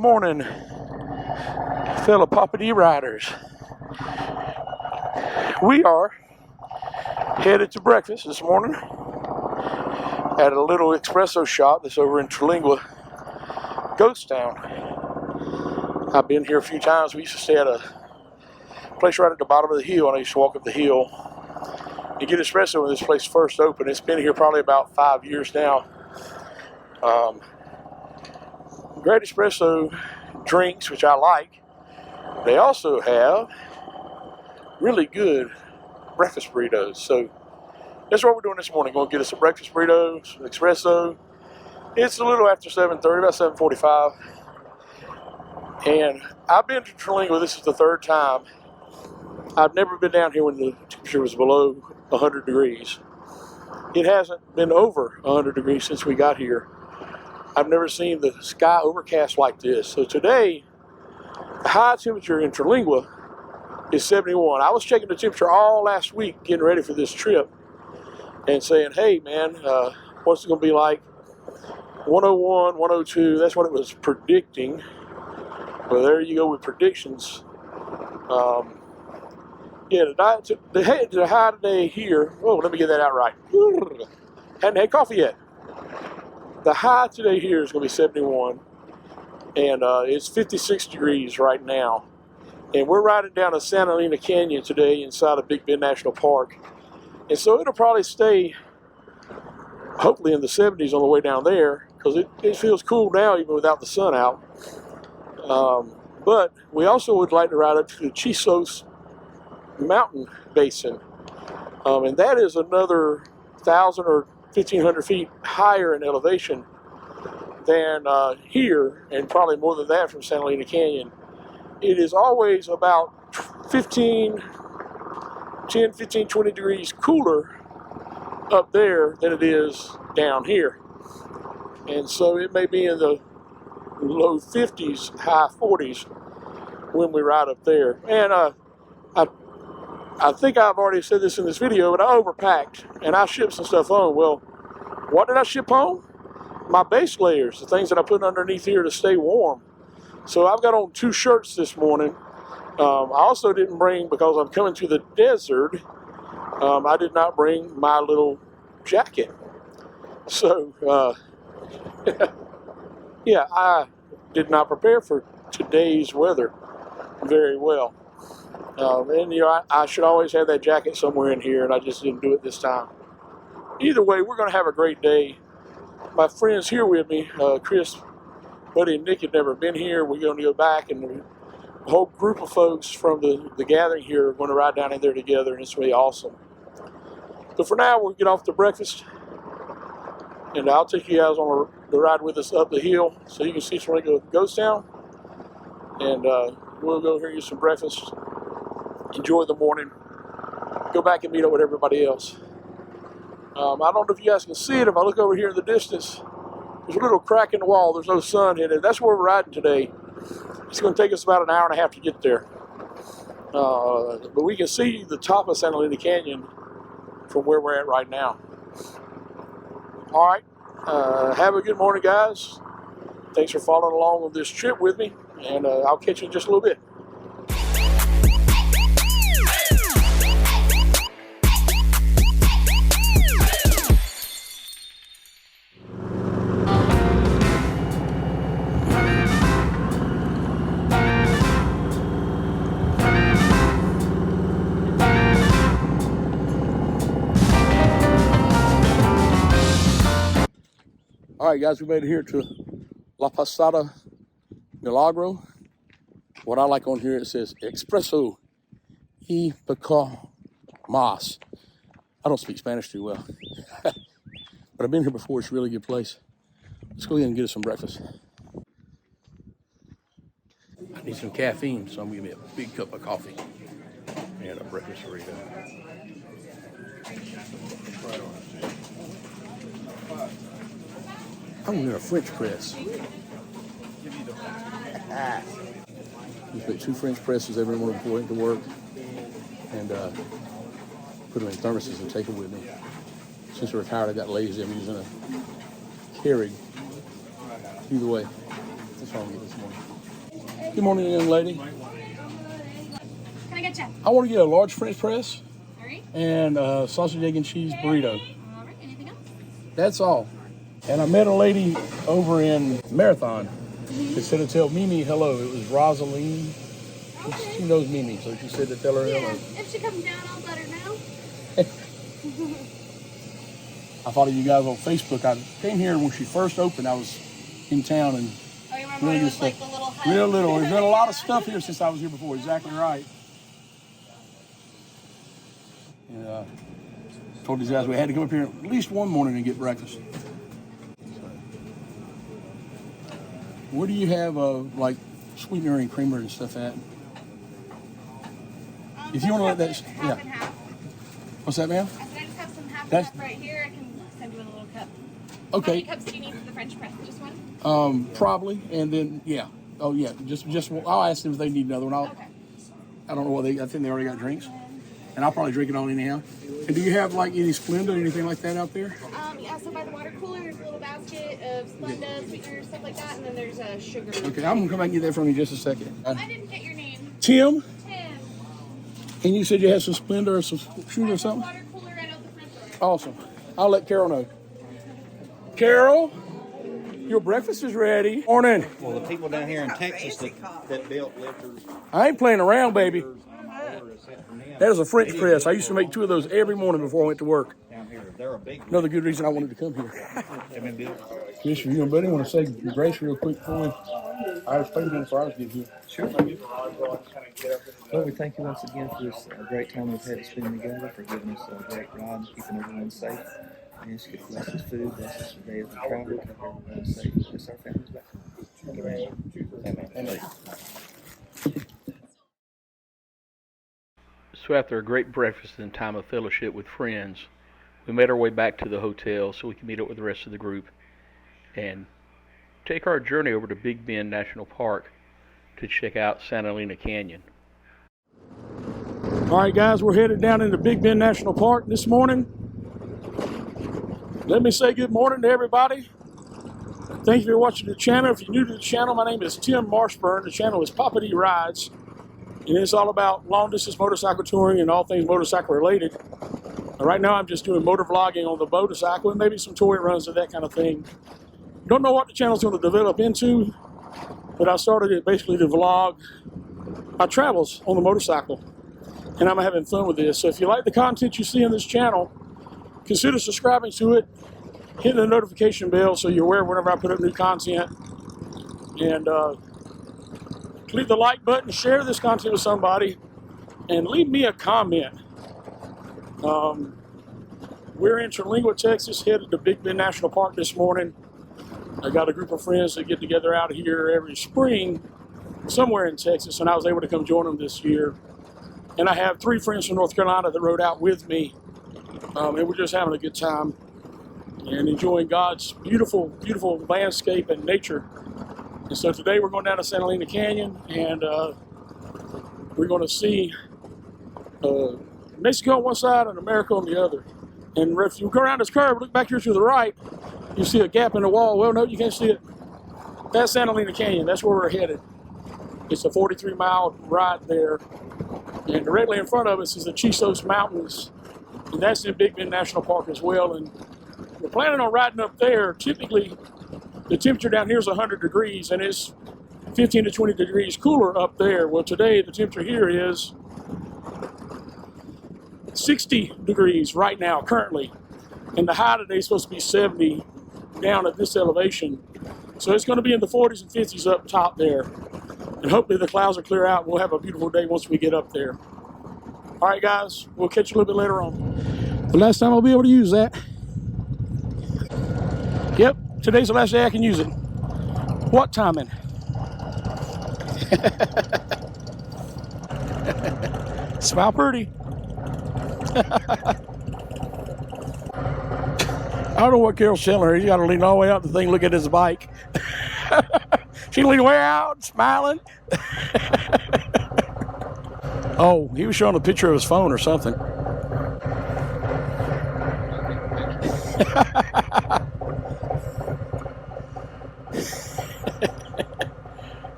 morning, fellow Poppa-D riders. We are headed to breakfast this morning at a little espresso shop that's over in Terlingua, Ghost Town. I've been here a few times. We used to stay at a place right at the bottom of the hill, and I used to walk up the hill and get espresso when this place first opened. It's been here probably about 5 years now. Great espresso drinks, which I like. They also have really good breakfast burritos. So that's what we're doing this morning. Going to get us a breakfast burrito, some espresso. It's a little after 7:30, about 7:45. And I've been to Terlingua. This is the third time. I've never been down here when the temperature was below 100 degrees. It hasn't been over 100 degrees since we got here. I've never seen the sky overcast like this. So today, the high temperature in Terlingua is 71. I was checking the temperature all last week, getting ready for this trip, and saying, hey man, what's it going to be like? 101, 102, that's what it was predicting. Well, there you go with predictions. Yeah, the high today here, oh, let me get that out right. Hadn't had coffee yet. The high today here is going to be 71, and it's 56 degrees right now. And we're riding down a Santa Elena Canyon today inside of Big Bend National Park. And so it'll probably stay, hopefully, in the 70s on the way down there, because it feels cool now even without the sun out. But we also would like to ride up to the Chisos Mountain basin. And that is another 1,000 or 1,500 feet higher in elevation than here, and probably more than that from Santa Elena Canyon. It is always about 10, 15, 20 degrees cooler up there than it is down here. And so it may be in the low 50s, high 40s when we ride up there. And I think I've already said this in this video, but I overpacked and I shipped some stuff home. Well, what did I ship home? My base layers, the things that I put underneath here to stay warm. So I've got on 2 shirts this morning. I also didn't bring, because I'm coming to the desert, I did not bring my little jacket. So, yeah, I did not prepare for today's weather very well. And, you know, I should always have that jacket somewhere in here, and I just didn't do it this time. Either way, we're going to have a great day. My friends here with me, Chris, Buddy, and Nick had never been here. We're going to go back, and a whole group of folks from the gathering here are going to ride down in there together, and it's going to be awesome. So for now, we'll get off to breakfast, and I'll take you guys on the ride with us up the hill so you can see Terlingua Ghost Town, and we'll go here and get some breakfast. Enjoy the morning. Go back and meet up with everybody else. I don't know if you guys can see it. If I look over here in the distance, there's a little crack in the wall. There's no sun in it. That's where we're riding today. It's going to take us about an hour and a half to get there. But we can see the top of Santa Elena Canyon from where we're at right now. All right. Have a good morning, guys. Thanks for following along on this trip with me. And I'll catch you in just a little bit. All right, guys, we made it here to La Posada Milagro. What I like on here, it says Expresso Y Poco Mas. I don't speak Spanish too well, but I've been here before. It's a really good place. Let's go ahead and get us some breakfast. I need some caffeine, so I'm gonna give me a big cup of coffee and a breakfast burrito. I'm gonna get a French press. You put 2 French presses every morning before I went to work, and put them in thermoses and take them with me. Since I retired, I got lazy. I'm using a Keurig. Either way, that's all I'm getting this morning. Good morning, young lady. Can I get you? I want to get a large French press All right. and a sausage, egg, and cheese burrito. All right. Anything else? That's all. And I met a lady over in Marathon. She said to tell Mimi hello. It was Rosaline. She knows Mimi, so she said to tell her hello. If she comes down, I'll let her know. I followed you guys on Facebook. I came here when she first opened. I was in town and Oh, you remember when it was like the little hut? real little. There's been a lot of stuff here since I was here before. Exactly right. Yeah. Told these guys we had to come up here at least one morning and get breakfast. Where do you have like sweetener and creamer and stuff at? If you want to let that, half and half. What's that, ma'am? I said I just have some half and That's- half right here. I can send you in a little cup. Okay. How many cups do you need for the French press? Just one? Probably, and then yeah. Oh yeah. Just. I'll ask them if they need another one. Okay. I don't know what they. I think they already got drinks, and I'll probably drink it all anyhow. And do you have like any Splenda or anything like that out there? Yeah. So by the water cooler, there's a little basket of Splenda, sweeteners, stuff like that, and then there's a sugar. Okay, I'm gonna come back and get that from you in just a second. I didn't get your name. Tim. Tim. And you said you had some Splenda or some sugar or something? Water cooler right out the front door. Awesome. I'll let Carol know. Carol, your breakfast is ready. Morning. Well, the people down here in Texas that built liquors, I ain't playing around, baby. except for them, That is a French press. I used to make 2 of those every morning before I went to work. down here, they're a big Another good reason I wanted to come here. They've been built. Yes, you and Buddy want to say grace real quick before we... I was playing before I was getting here. Sure. Lord, we thank you once again for this great time we've had to spend together, for giving us a great ride and keeping everyone safe. And ask you to bless this food, bless us today as we travel, keep everyone safe, bless our families back home. Amen. So after a great breakfast and time of fellowship with friends, we made our way back to the hotel so we could meet up with the rest of the group and take our journey over to Big Bend National Park to check out Santa Elena Canyon. All right, guys, we're headed down into Big Bend National Park this morning. Let me say good morning to everybody. Thank you for watching the channel. If you're new to the channel, my name is Tim Marshburn. The channel is Poppa-D Rides, and it's all about long-distance motorcycle touring and all things motorcycle related. Right now, I'm just doing motor vlogging on the motorcycle and maybe some touring runs and that kind of thing. Don't know what the channel's going to develop into, but I started it basically to vlog my travels on the motorcycle, and I'm having fun with this. So if you like the content you see on this channel, consider subscribing to it, hitting the notification bell so you're aware whenever I put up new content, and click the like button, share this content with somebody, and leave me a comment. We're in Terlingua, Texas, headed to Big Bend National Park this morning. I got a group of friends that get together out here every spring somewhere in Texas, and I was able to come join them this year. And I have 3 friends from North Carolina that rode out with me, and we're just having a good time and enjoying God's beautiful, beautiful landscape and nature. And so today we're going down to Santa Elena Canyon, and we're going to see Mexico on one side and America on the other. And if you go around this curve, look back here to the right, you see a gap in the wall. Well, no, you can't see it. That's Santa Elena Canyon. That's where we're headed. It's a 43-mile ride there. And directly in front of us is the Chisos Mountains. And that's in Big Bend National Park as well. And we're planning on riding up there. Typically, the temperature down here is 100 degrees, and it's 15 to 20 degrees cooler up there. Well, today the temperature here is 60 degrees right now, currently. And the high today is supposed to be 70 down at this elevation. So it's going to be in the 40s and 50s up top there. And hopefully the clouds will clear out and we'll have a beautiful day once we get up there. All right, guys, we'll catch you a little bit later on. The last time I'll be able to use that. Yep, today's the last day I can use it. What timing? Smile pretty. I don't know what Carol's telling her. You got to lean all the way out the thing, look at his bike. She leaned way out, smiling. Oh, he was showing a picture of his phone or something.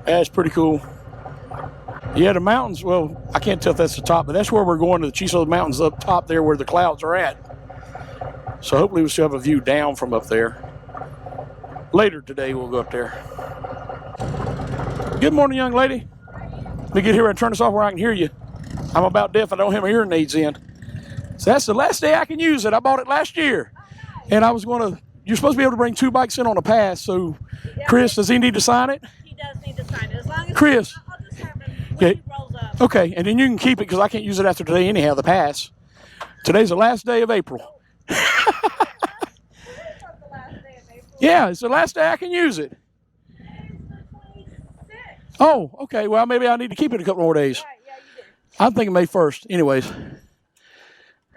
That's pretty cool. Yeah, the mountains, well, I can't tell if that's the top, but that's where we're going, to the Chisos Mountains up top there where the clouds are at. So hopefully we'll still have a view down from up there. Later today, we'll go up there. Good morning, young lady. Let me get here and turn this off where I can hear you. I'm about deaf. I don't have my hearing aids in. So that's the last day I can use it. I bought it last year. And I was going to, you're supposed to be able to bring 2 bikes in on a pass. So, Chris, does he need to sign it? He does need to sign it. As long as Chris. I'll just have him when Okay. he rolls up. Okay, and then you can keep it because I can't use it after today anyhow, the pass. Today's the last day of April. Yeah, it's the last day I can use it. Oh, okay. Well, maybe I need to keep it a couple more days. Right, yeah, you did. I'm thinking May 1st. Anyways, All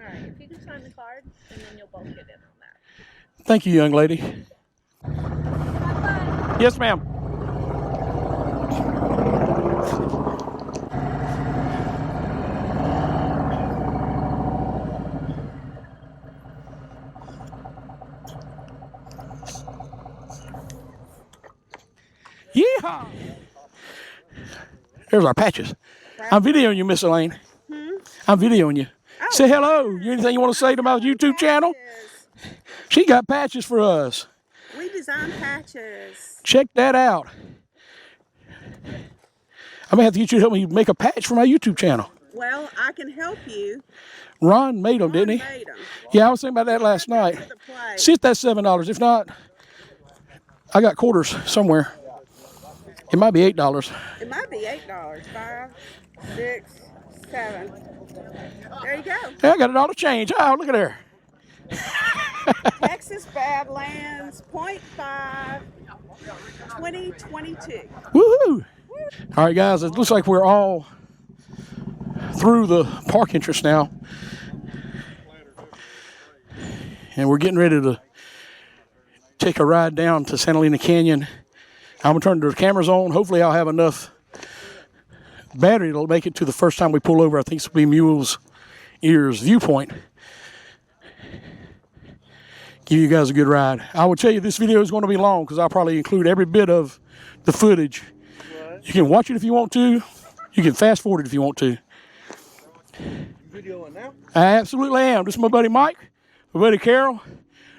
right, if you can sign the card, and then you'll both get in on that. thank you, young lady. Yes, ma'am. Yeehaw! There's our patches. I'm videoing you, Miss Elaine. I'm videoing you. Say hello. You anything you want to say to my YouTube channel? She got patches for us. We design patches. Check that out. I may have to get you to help me make a patch for my YouTube channel. Well, I can help you. Ron made them, didn't he? Made 'em. Yeah, I was thinking about that last night. To the plate. See if that's $7. If not, I got quarters somewhere. It might be $8. It might be $8. 5, 6, 7. There you go. Hey, I got it all to change. Oh, look at there. Texas Badlands, 0.5, 2022. Woohoo! All right, guys, it looks like we're all through the park entrance now. And we're getting ready to take a ride down to Santa Elena Canyon. I'm going to turn the cameras on. Hopefully I'll have enough battery to make it to the first time we pull over. I think this will be Mule's Ears viewpoint. Give you guys a good ride. I will tell you this video is going to be long because I'll probably include every bit of the footage. You can watch it if you want to. You can fast forward it if you want to. Videoing now? I absolutely am. This is my buddy Mike, my buddy Carol.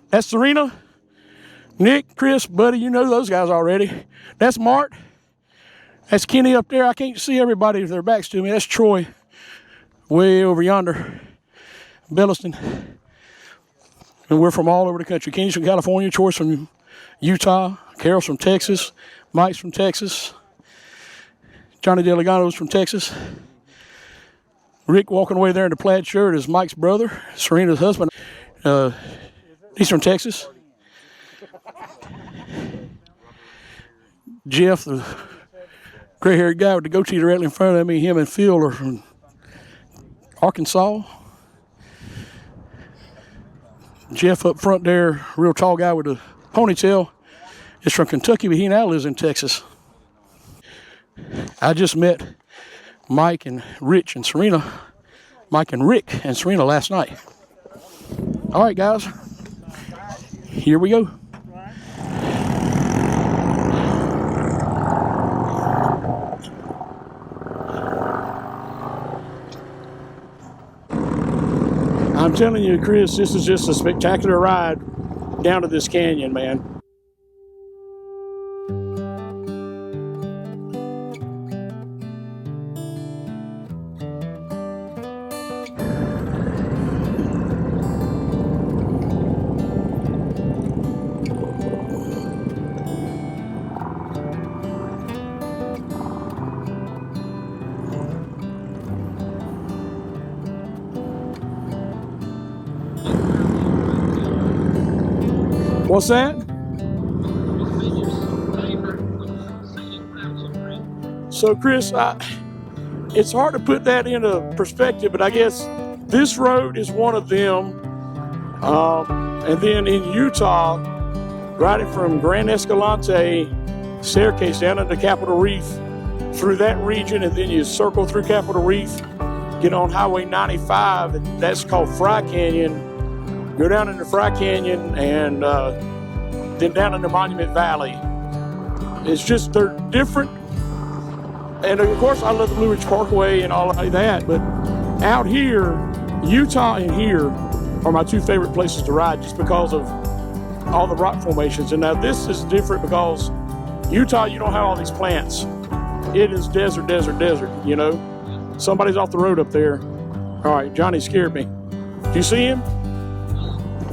That's Serena, Nick, Chris, Buddy. You know those guys already. That's Mart. That's Kenny up there. I can't see everybody if their backs to me. That's Troy, way over yonder. Belliston. And we're from all over the country. Kenny's from California, Troy's from Utah, Carol's from Texas, Mike's from Texas, Johnny Delegano's from Texas. Rick walking away there in the plaid shirt is Mike's brother, Serena's husband. He's from Texas. Jeff, the gray-haired guy with the goatee directly in front of me, him and Phil are from Arkansas. Jeff up front there, real tall guy with a ponytail, is from Kentucky, but he now lives in Texas. I just met Mike and Rich and Serena, Mike and Rick and Serena last night. All right, guys, here we go. I'm telling you, Chris, this is just a spectacular ride down to this canyon, man. What's that? So, Chris, it's hard to put that into perspective, but I guess this road is one of them. And then in Utah, riding from Grand Escalante staircase down into Capitol Reef through that region, and then you circle through Capitol Reef, get on Highway 95, and that's called Fry Canyon. Go down into Fry Canyon and then down into Monument Valley. It's just, they're different And of course, I love the Blue Ridge Parkway and all like that. But out here, Utah and here are my two favorite places to ride, just because of all the rock formations. And now this is different because Utah, you don't have all these plants. It is desert, desert, desert, you know. Somebody's off the road up there. All right, Johnny scared me. Do you see him?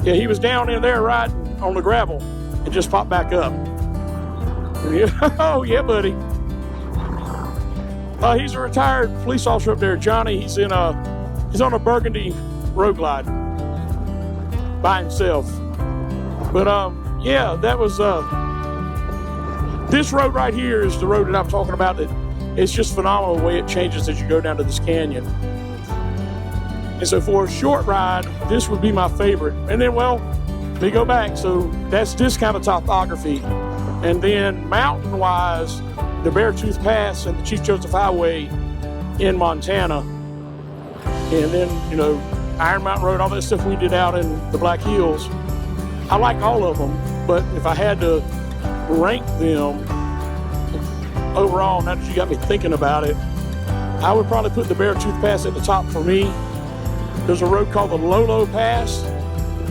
Yeah, he was down in there riding on the gravel and just popped back up. Oh, yeah, buddy. He's a retired police officer up there, Johnny. He's on a Burgundy road glide by himself. But yeah, that was this road right here is the road that I'm talking about. That it's just phenomenal the way it changes as you go down to this canyon. And so for a short ride, this would be my favorite. And then, well, we go back. So that's this kind of topography. And then mountain-wise, the Beartooth Pass and the Chief Joseph Highway in Montana. And then, you know, Iron Mountain Road, all that stuff we did out in the Black Hills. I like all of them, but if I had to rank them overall, now that you got me thinking about it, I would probably put the Beartooth Pass at the top for me. There's a road called the Lolo Pass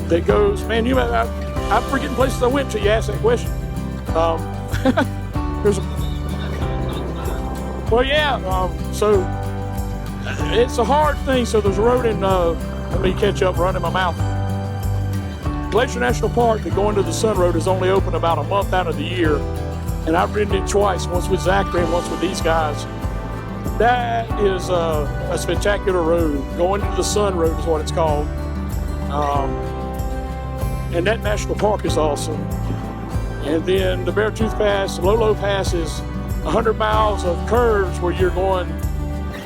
that goes, man, I'm forgetting places I went to. You asked that question. So it's a hard thing. So there's a road in, let me catch up, running my mouth. Glacier National Park that going to the Sun Road is only open about a month out of the year. And I've ridden it twice, once with Zachary and once with these guys. That is a spectacular road. Going to the Sun Road is what it's called. And that national park is awesome. And then the Beartooth Pass, Lolo Pass is 100 miles of curves where you're going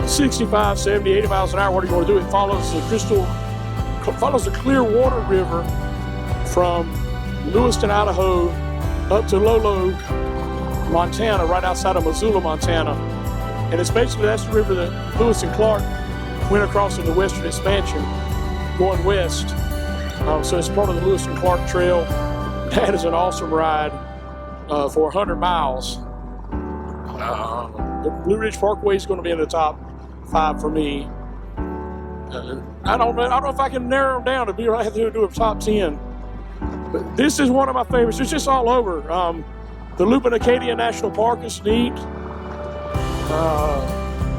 65, 70, 80 miles an hour. What do you want to do? It follows the Clearwater River from Lewiston, Idaho, up to Lolo, Montana, right outside of Missoula, Montana. And it's basically, that's the river that Lewis and Clark went across in the Western Expansion, going west. So it's part of the Lewis and Clark Trail. That is an awesome ride for 100 miles. The Blue Ridge Parkway is going to be in the top 5 for me. I don't know if I can narrow them down to I have to do a top 10. But this is one of my favorites. It's just all over. The Loop in Acadia National Park is neat.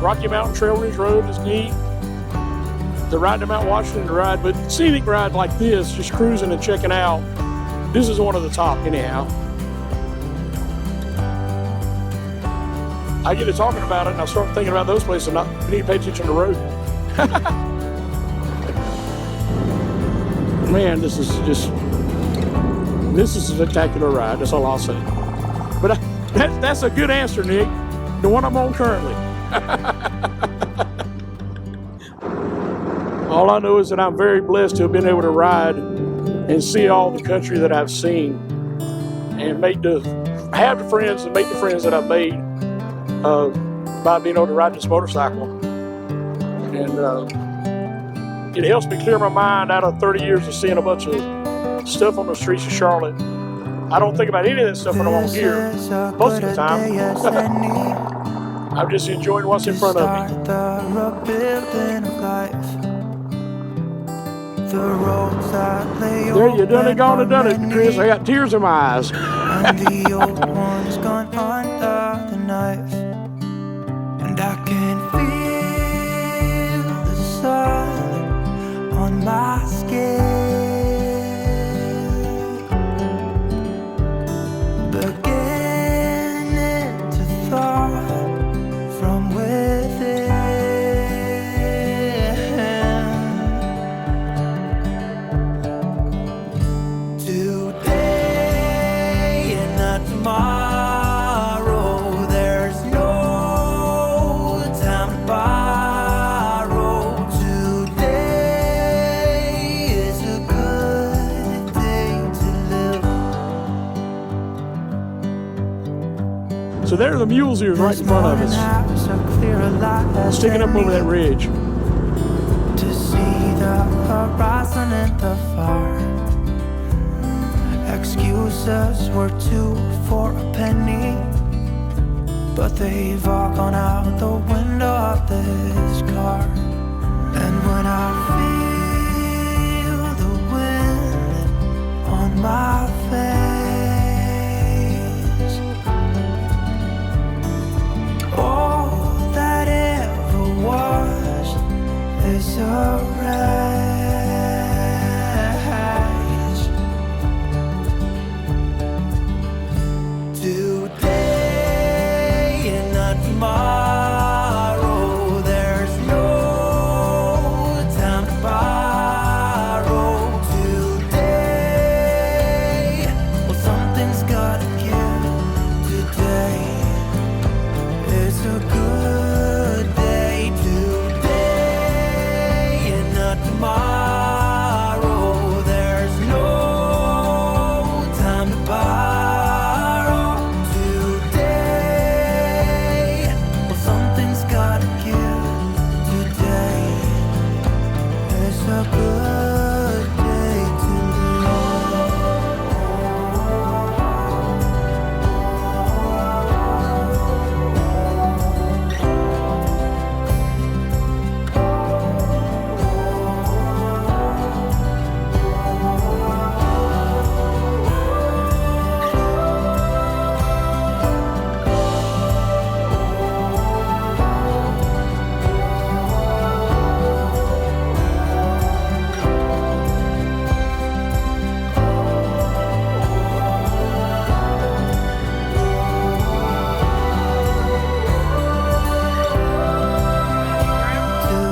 Rocky Mountain Trail Ridge Road is neat. The ride to Mount Washington ride, but scenic ride like this, just cruising and checking out, this is one of the top anyhow. I get to talking about it and I start thinking about those places and I need to pay attention to the road. Man, this is a spectacular ride. That's all I'll say. But that's a good answer, Nick. The one I'm on currently. All I know is that I'm very blessed to have been able to ride and see all the country that I've seen and have the friends and make the friends that I've made by being able to ride this motorcycle. And it helps me clear my mind out of 30 years of seeing a bunch of stuff on the streets of Charlotte. I don't think about any of that stuff when I'm on here most of the time. I'm just enjoying what's in front of me. There, you done it, gone and done it, Chris. I got tears in my eyes. And the old one is gone under the knife, and I can feel the sun on my skin, beginning to thaw from within. Today and not tomorrow, there's no time to borrow. Today is a good day to live. So there are the mule's ears right in front of us, sticking up over that ridge. To see the horizon and the far. Excuses were 2 for a penny, but they've all gone out the window of this car. And when I feel the wind on my face, all that ever was is a wreck. Today and not tomorrow, there's no time to borrow. Today, well, something's gotta give. Today is a good day. Today and not tomorrow, there's no time to borrow.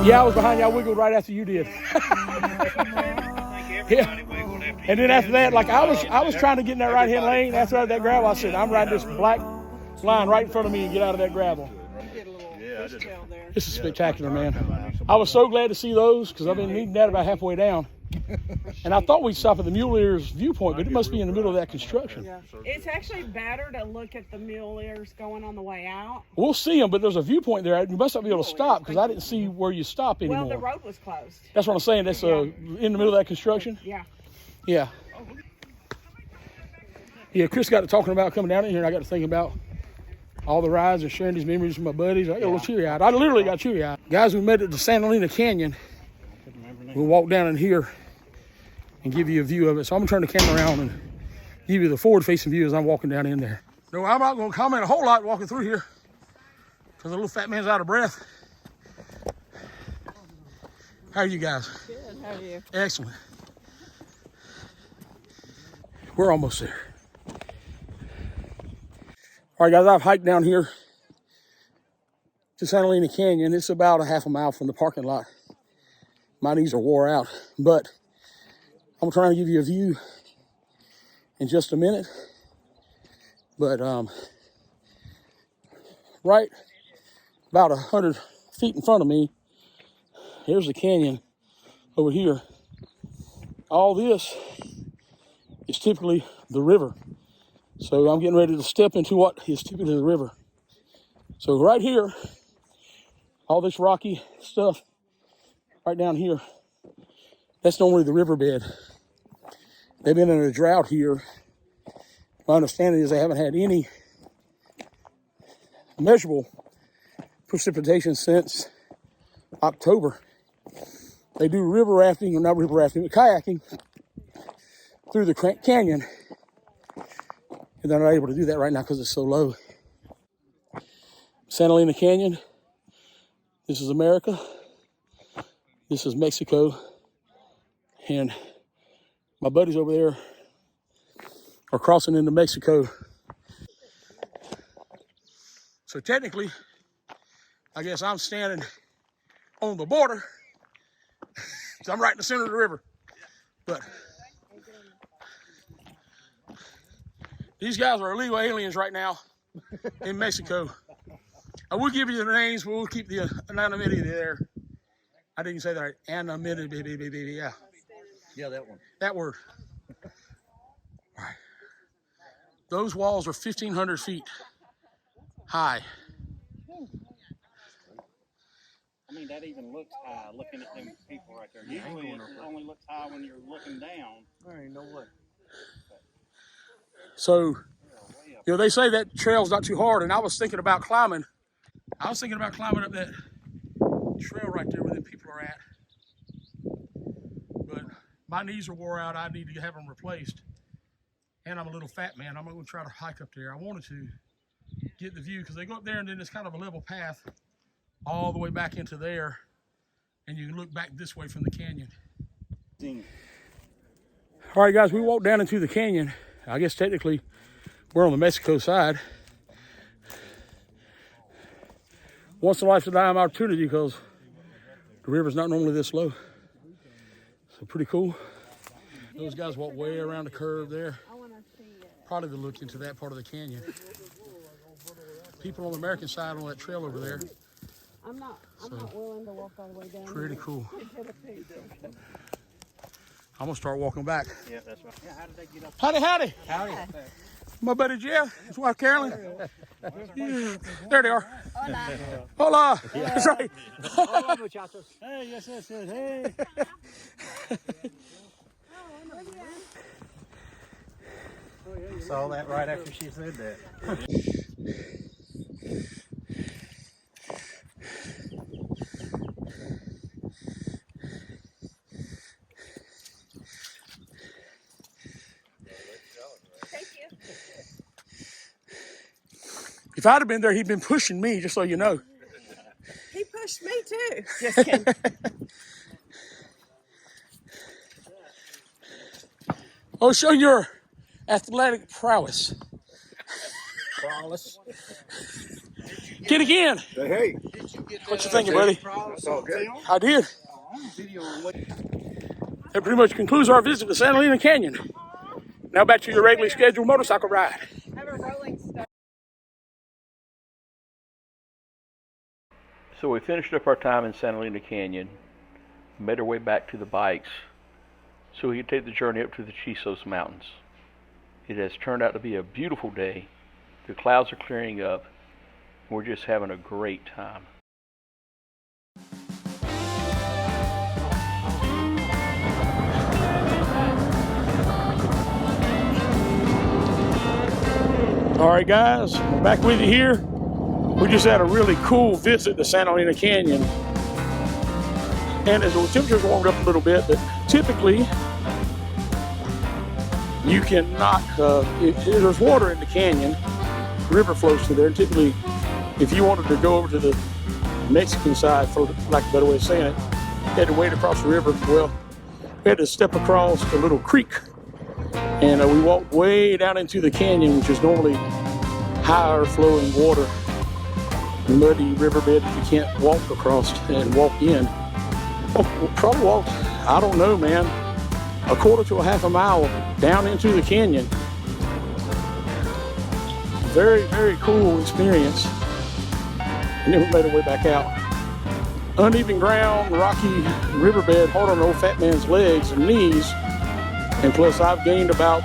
Yeah, I was behind you. I wiggled right after you did. Yeah. And then after that, like I was trying to get in that right-hand lane. After that gravel, I said, I'm riding this black line right in front of me and get out of that gravel. This is spectacular, man. I was so glad to see those because I've been needing that about halfway down. And I thought we'd stop at the Mule Ears viewpoint, but it must be in the middle of that construction. Yeah. It's actually better to look at the mule ears going on the way out. We'll see them, but there's a viewpoint there. You must not be able to stop because I didn't see where you stop anymore. Well, the road was closed. That's what I'm saying. That's in the middle of that construction? Yeah. Yeah. Yeah, Chris got to talking about coming down in here, and I got to thinking about all the rides and sharing these memories with my buddies. I got a little teary-eyed. I literally got teary-eyed. Guys, we met at the Santa Elena Canyon. We'll walk down in here and give you a view of it. So I'm going to turn the camera around and give you the forward-facing view as I'm walking down in there. No, I'm not going to comment a whole lot walking through here because the little fat man's out of breath. How are you guys? Good. How are you? Excellent. We're almost there. All right, guys, I've hiked down here to Santa Elena Canyon. It's about a half a mile from the parking lot. My knees are wore out, but I'm trying to give you a view in just a minute. But right about 100 feet in front of me, here's the canyon over here. All this is typically the river. So I'm getting ready to step into what is typically the river. So right here, all this rocky stuff right down here, that's normally the riverbed. They've been in a drought here. My understanding is they haven't had any measurable precipitation since October. They do river rafting, or not river rafting, but kayaking through the canyon. And they're not able to do that right now because it's so low. Santa Elena Canyon. This is America. This is Mexico. And my buddies over there are crossing into Mexico. So technically, I guess I'm standing on the border. So I'm right in the center of the river. But these guys are illegal aliens right now in Mexico. I will give you the names, but we'll keep the anonymity there. I didn't say that right. Anonymity, yeah. Yeah, that one. That word. All right. Those walls are 1,500 feet high. I mean, that even looks high, looking at them people right there. Usually it only looks high when you're looking down. There ain't no way. So You know, they say that trail's not too hard, and I was thinking about climbing. I was thinking about climbing up that trail right there where the people are at. But my knees are wore out. I need to have them replaced. And I'm a little fat man. I'm going to try to hike up there. I wanted to get the view because they go up there and then it's kind of a level path all the way back into there. And you can look back this way from the canyon. All right, guys, we walked down into the canyon. I guess technically we're on the Mexico side. Once in a lifetime opportunity because the river's not normally this low. So pretty cool. Those guys walk way around the curve there. Probably to look into that part of the canyon. People on the American side on that trail over there. I'm not willing to walk all the way down. Pretty cool. I'm gonna start walking back. Yeah, that's right. Yeah, how did they get up? Howdy. Howdy. My buddy Jeff, his wife Carolyn. Yeah. There they are. Hola. Hola. That's right. Hola, muchachos. Hey, yes, hey. Saw that right after she said that. If I'd have been there, he'd been pushing me, just so you know. He pushed me too. Just kidding. Oh, show your athletic prowess. Get again. Hey, What you thinking, buddy? that's all good. I did. That pretty much concludes our visit to Santa Elena Canyon. Now back to your regularly scheduled motorcycle ride. So we finished up our time in Santa Elena Canyon, made our way back to the bikes so we could take the journey up to the Chisos Mountains. It has turned out to be a beautiful day. The clouds are clearing up, and we're just having a great time. All right, guys, we're back with you here. We just had a really cool visit to Santa Elena Canyon. And as the temperatures warmed up a little bit, but typically you cannot, there's water in the canyon, the river flows through there, and typically if you wanted to go over to the Mexican side, for lack of a better way of saying it, you had to wade across the river. Well, we had to step across a little creek, and we walked way down into the canyon, which is normally higher flowing water, muddy riverbed that you can't walk across and walk in. We'll probably walk, I don't know, man, a quarter to a half a mile down into the canyon. Very, very cool experience. And then we made our way back out. Uneven ground, rocky riverbed, hard on an old fat man's legs and knees. And plus I've gained about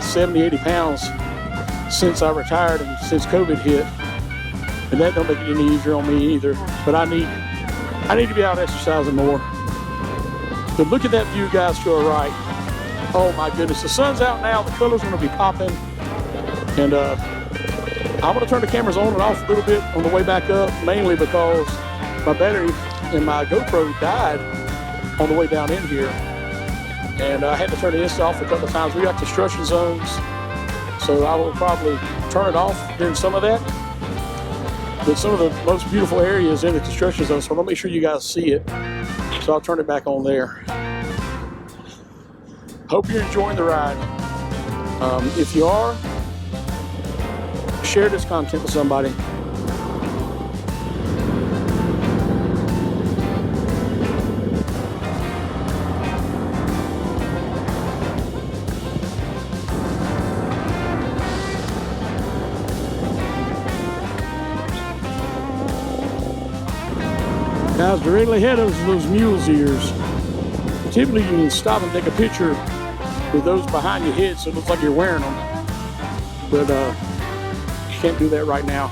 70, 80 pounds since I retired and since COVID hit. And that don't make it any easier on me either. But I need to be out exercising more. But look at that view, guys, to our right. Oh my goodness, the sun's out now, the colors are gonna be popping. And I'm gonna turn the cameras on and off a little bit on the way back up, mainly because my battery in my GoPro died on the way down in here. And I had to turn the instant off a couple of times. We got construction zones, so I will probably turn it off during some of that. But some of the most beautiful areas in the construction zone, so I'm gonna make sure you guys see it. So I'll turn it back on there. Hope you're enjoying the ride. If you are, share this content with somebody. Guys, directly ahead of us are those mule's ears. Typically you can stop and take a picture with those behind your head so it looks like you're wearing them. But you can't do that right now.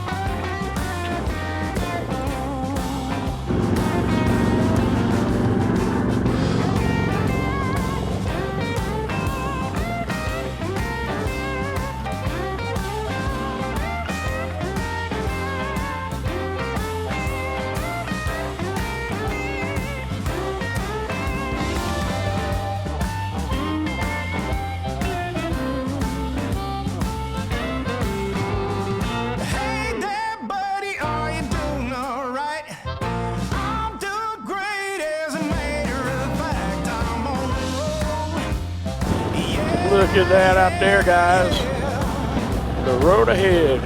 Look at that out there, guys. The road ahead.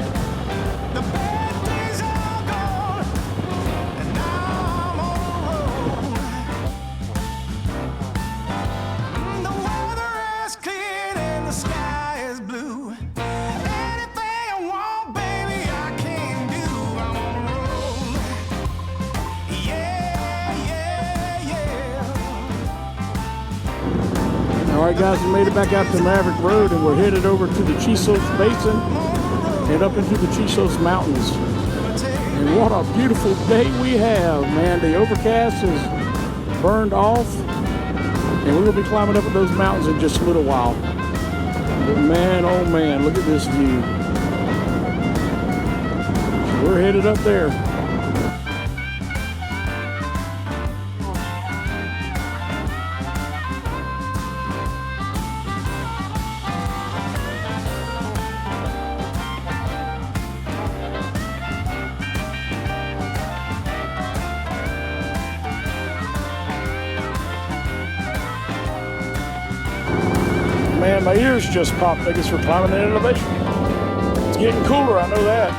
All right, guys, we made it back out to Maverick Road, and we're headed over to the Chisos Basin and up into the Chisos Mountains. And what a beautiful day we have, man. The overcast is burned off, and we will be climbing up at those mountains in just a little while. But man, oh man, look at this view. So we're headed up there. Man, my ears just popped. I guess we're climbing an elevation. It's getting cooler, I know that.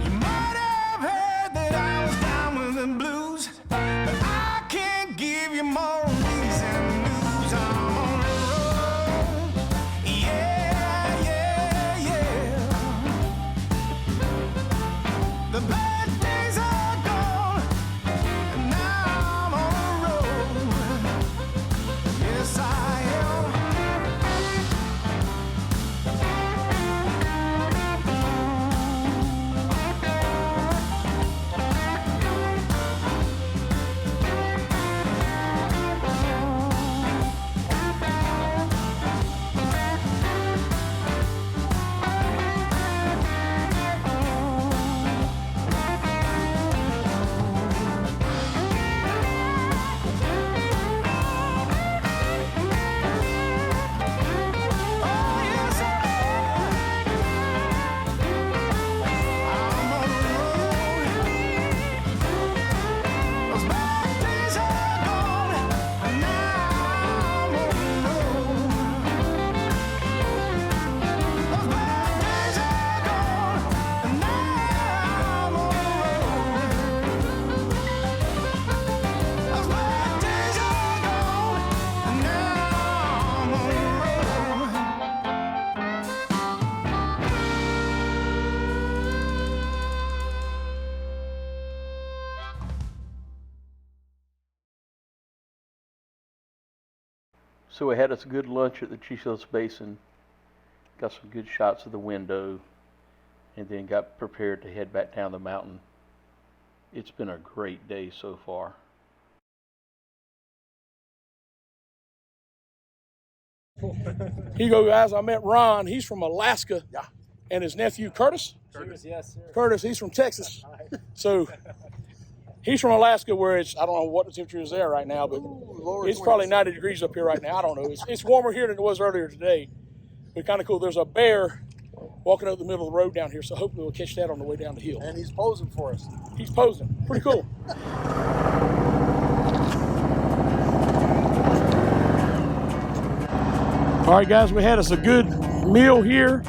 You might have heard that I was down with the blues, but I can't give you more recent news. I'm on the road. Yeah, yeah, yeah. The bad days are gone, and now I'm on the road. Yes, I am. Oh, yes, I am. I'm on the road. Those bad days are gone, and now I'm on the road. Those bad days are gone, and now I'm on the road. Those bad days are gone, and now I'm on the road. So we had us a good lunch at the Chisos Basin, got some good shots of the window, and then got prepared to head back down the mountain. It's been a great day so far. Here you go, guys. I met Ron. He's from Alaska. Yeah. And his nephew, Curtis. Yes, sir. Curtis, he's from Texas. So he's from Alaska, where it's, I don't know what the temperature is there right now, but it's probably 90 degrees up here right now. I don't know. It's warmer here than it was earlier today. But kind of cool. There's a bear walking up the middle of the road down here, so hopefully we'll catch that on the way down the hill. And he's posing for us. He's posing. Pretty cool. All right, guys, we had us a good meal here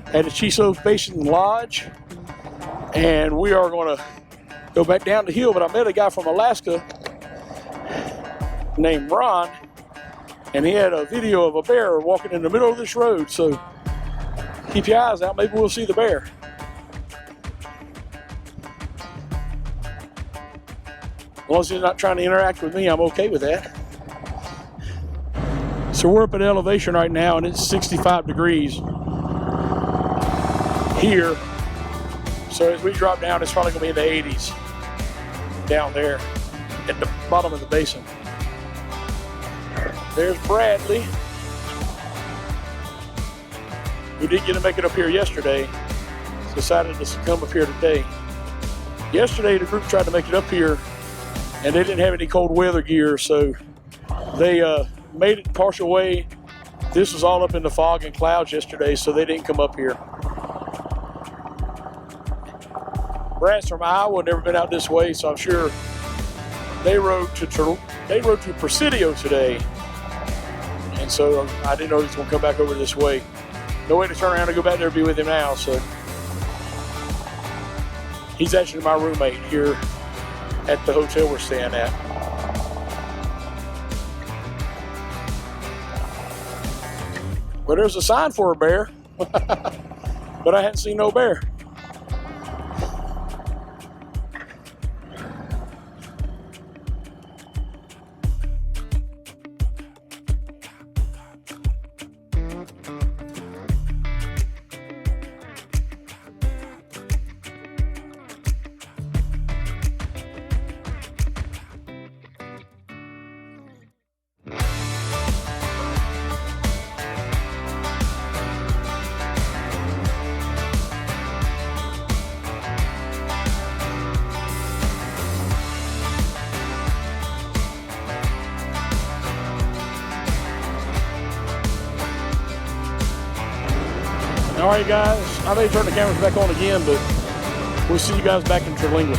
at the Chisos Basin Lodge, and we are going to go back down the hill. But I met a guy from Alaska named Ron, and he had a video of a bear walking in the middle of this road. So keep your eyes out. Maybe we'll see the bear. As long as he's not trying to interact with me, I'm okay with that. So we're up at elevation right now, and it's 65 degrees here. So as we drop down, it's probably going to be in the 80s down there at the bottom of the basin. There's Bradley. We did get to make it up here yesterday. Decided to come up here today. Yesterday, the group tried to make it up here, and they didn't have any cold weather gear, so they made it partial way. This was all up in the fog and clouds yesterday, so they didn't come up here. Brad's from Iowa, never been out this way, so I'm sure they rode to Presidio today, and so I didn't know he was going to come back over this way. No way to turn around and go back there and be with him now. So he's actually my roommate here at the hotel we're staying at. Well, there's a sign for a bear, but I hadn't seen no bear. All right, guys, I may turn the cameras back on again, but we'll see you guys back in Terlingua.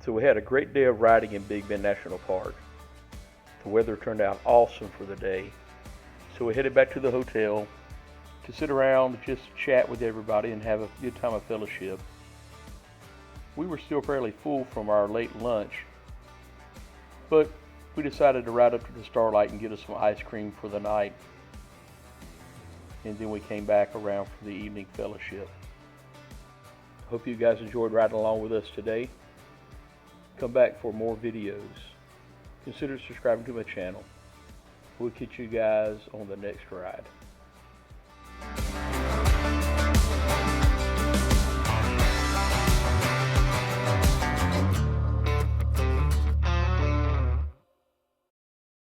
So we had a great day of riding in Big Bend National Park. The weather turned out awesome for the day. So we headed back to the hotel to sit around, just chat with everybody and have a good time of fellowship. We were still fairly full from our late lunch, but we decided to ride up to the Starlight and get us some ice cream for the night. And then we came back around for the evening fellowship. Hope you guys enjoyed riding along with us today. Come back for more videos. Consider subscribing to my channel. We'll catch you guys on the next ride.